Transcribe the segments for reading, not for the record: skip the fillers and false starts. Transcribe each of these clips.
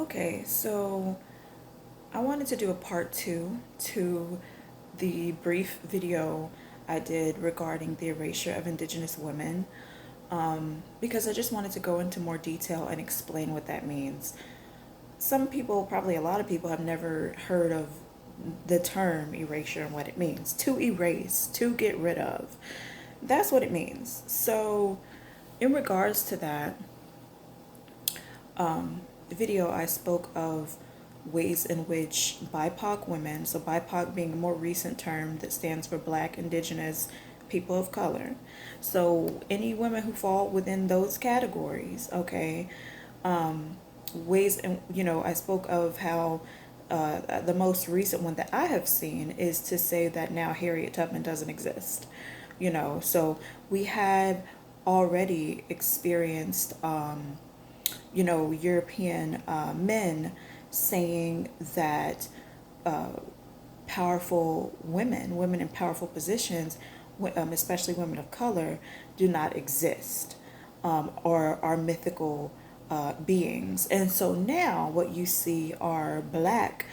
Okay, so I wanted to do a part two to the brief video I did regarding the erasure of Indigenous women, because I just wanted to go into more detail and explain what that means. Some people, probably a lot of people, have never heard of the term erasure and what it means. To erase, to get rid of. That's what it means. So, in regards to that, the video I spoke of ways in which BIPOC women, so BIPOC being a more recent term that stands for Black, Indigenous, People of Color. So any women who fall within those categories, okay, ways, and I spoke of how the most recent one that I have seen is to say that now Harriet Tubman doesn't exist. So we had already experienced European men saying that powerful women in powerful positions, especially women of color, do not exist, or are mythical beings. And so now what you see are black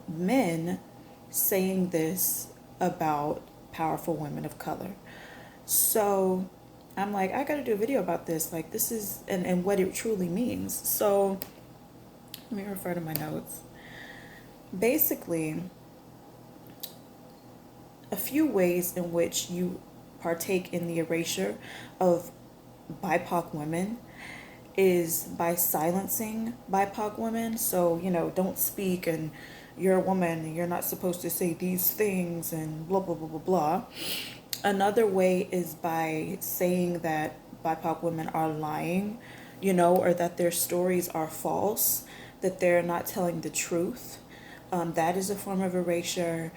men saying this about powerful women of color. So I'm like, I gotta do a video about this. Like, this is, and what it truly means. So let me refer to my notes. Basically, a few ways in which you partake in the erasure of BIPOC women is by silencing BIPOC women. So, don't speak, and you're a woman and you're not supposed to say these things and blah, blah, blah, blah, blah. Another way is by saying that BIPOC women are lying, or that their stories are false, that they're not telling the truth. That is a form of erasure.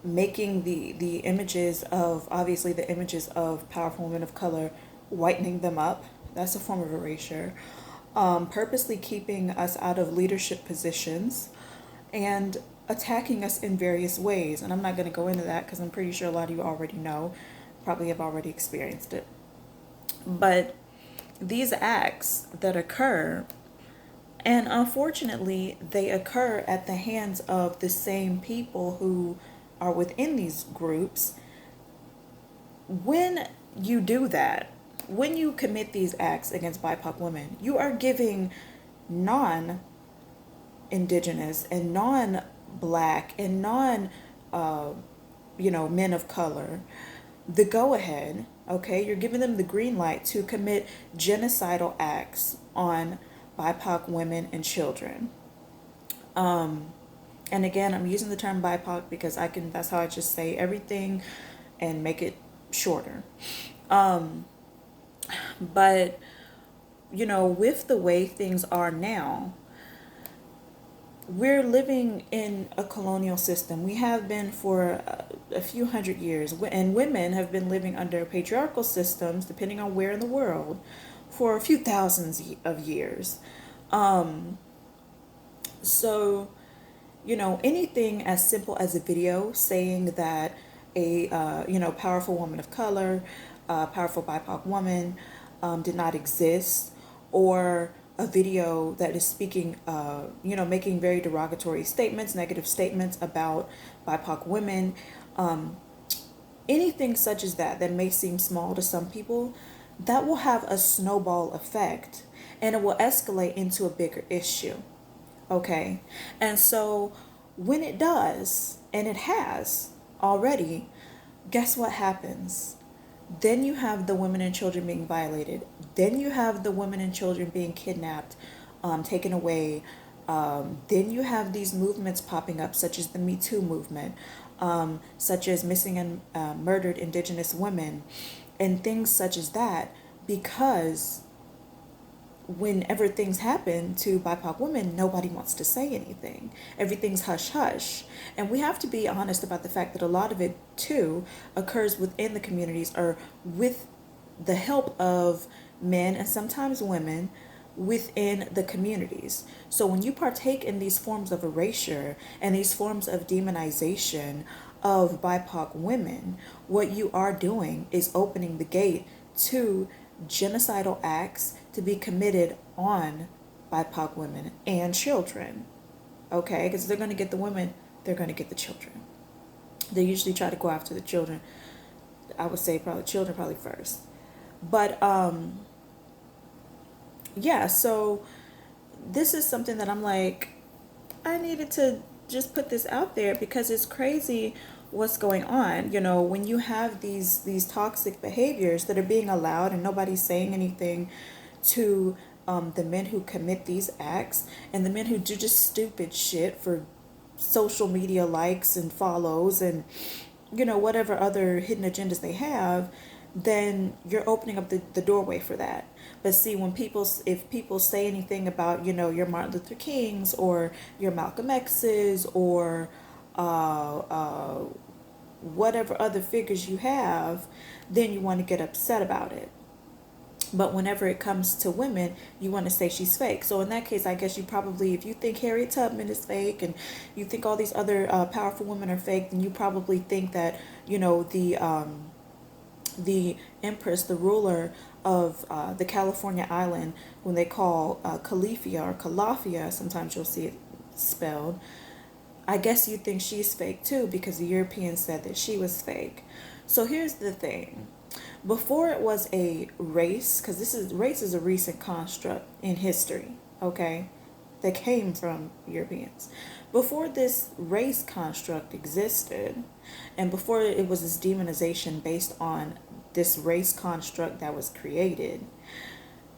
Making the images of, obviously, the images of powerful women of color, whitening them up. That's a form of erasure. Purposely keeping us out of leadership positions and attacking us in various ways. And I'm not going to go into that because I'm pretty sure a lot of you already know, probably have already experienced it. But these acts that occur, and unfortunately, they occur at the hands of the same people who are within these groups. When you do that, when you commit these acts against BIPOC women, you are giving non indigenous and non black and non men of color the go ahead. Okay, you're giving them the green light to commit genocidal acts on BIPOC women and children. And again, I'm using the term BIPOC because that's how I just say everything and make it shorter. But with the way things are now, we're living in a colonial system. We have been for a few hundred years, and women have been living under patriarchal systems, depending on where in the world, for a few thousands of years. So, anything as simple as a video saying that a powerful woman of color, powerful BIPOC woman, did not exist, or a video that is speaking, making very derogatory statements, negative statements about BIPOC women, anything such as that may seem small to some people, that will have a snowball effect and it will escalate into a bigger issue. Okay? And so when it does, and it has already, guess what happens? Then you have the women and children being violated. Then you have the women and children being kidnapped, taken away. Then you have these movements popping up, such as the Me Too movement, such as missing and murdered indigenous women, and things such as that, because whenever things happen to BIPOC women, nobody wants to say anything. Everything's hush hush. And we have to be honest about the fact that a lot of it, too, occurs within the communities or with the help of men and sometimes women within the communities. So when you partake in these forms of erasure and these forms of demonization of BIPOC women, what you are doing is opening the gate to genocidal acts to be committed on BIPOC women and children. Okay, because they're going to get the women, they're going to get the children. They usually try to go after the children. I would say probably children probably first. But yeah, so this is something that I'm like, I needed to just put this out there because it's crazy what's going on. You know, when you have these toxic behaviors that are being allowed and nobody's saying anything to the men who commit these acts and the men who do just stupid shit for social media likes and follows and whatever other hidden agendas they have, then you're opening up the doorway for that. But see, if people say anything about, your Martin Luther Kings or your Malcolm X's or whatever other figures you have, then you want to get upset about it. But whenever it comes to women, you want to say she's fake. So in that case, I guess you probably, if you think Harriet Tubman is fake and you think all these other powerful women are fake, then you probably think that, the empress, the ruler of the California island, when they call Califia or Calafia, sometimes you'll see it spelled, I guess you think she's fake too because the Europeans said that she was fake. So here's the thing. Before it was a race, because race is a recent construct in history, okay, that came from Europeans. Before this race construct existed, and before it was this demonization based on this race construct that was created,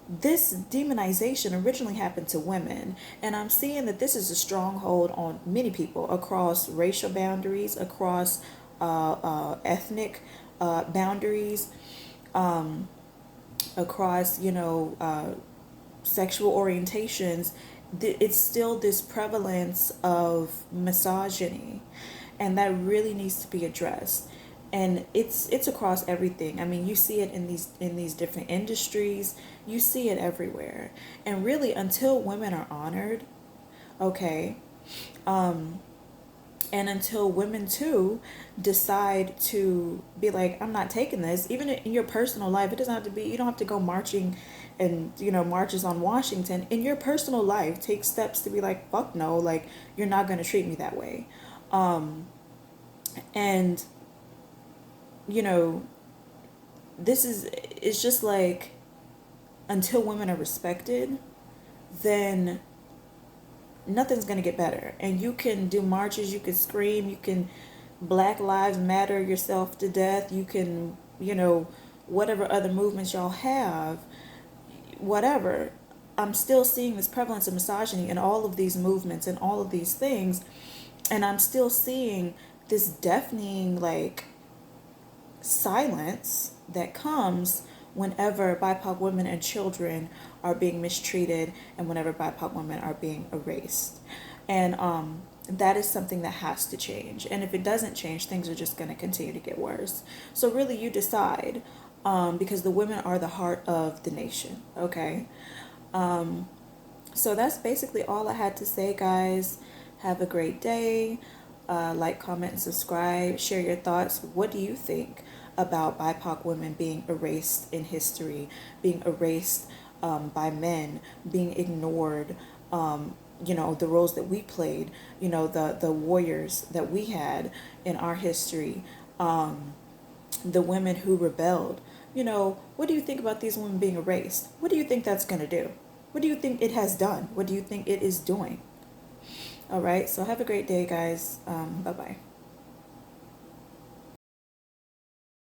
this demonization originally happened to women, and I'm seeing that this is a stronghold on many people across racial boundaries, across ethnic boundaries, across sexual orientations. It's still this prevalence of misogyny, and that really needs to be addressed. And it's across everything. I mean, you see it in these different industries. You see it everywhere. And really, until women are honored, okay, and until women too decide to be like, I'm not taking this, even in your personal life, it doesn't have to be, you don't have to go marching and marches on Washington. In your personal life, take steps to be like, fuck no, like, you're not going to treat me that way. And this it's just like, until women are respected, then nothing's going to get better. And you can do marches, you can scream, you can Black Lives Matter yourself to death, you can, whatever other movements y'all have, whatever. I'm still seeing this prevalence of misogyny in all of these movements and all of these things. And I'm still seeing this deafening, like, silence that comes whenever BIPOC women and children are being mistreated and whenever BIPOC women are being erased. And that is something that has to change. And if it doesn't change, things are just going to continue to get worse. So really, you decide, because the women are the heart of the nation, okay? So that's basically all I had to say, guys. Have a great day. Like, comment, and subscribe. Share your thoughts. What do you think about BIPOC women being erased in history, being erased by men, being ignored, the roles that we played, the warriors that we had in our history, the women who rebelled. What do you think about these women being erased? What do you think that's going to do? What do you think it has done? What do you think it is doing? All right, so have a great day, guys. Bye-bye.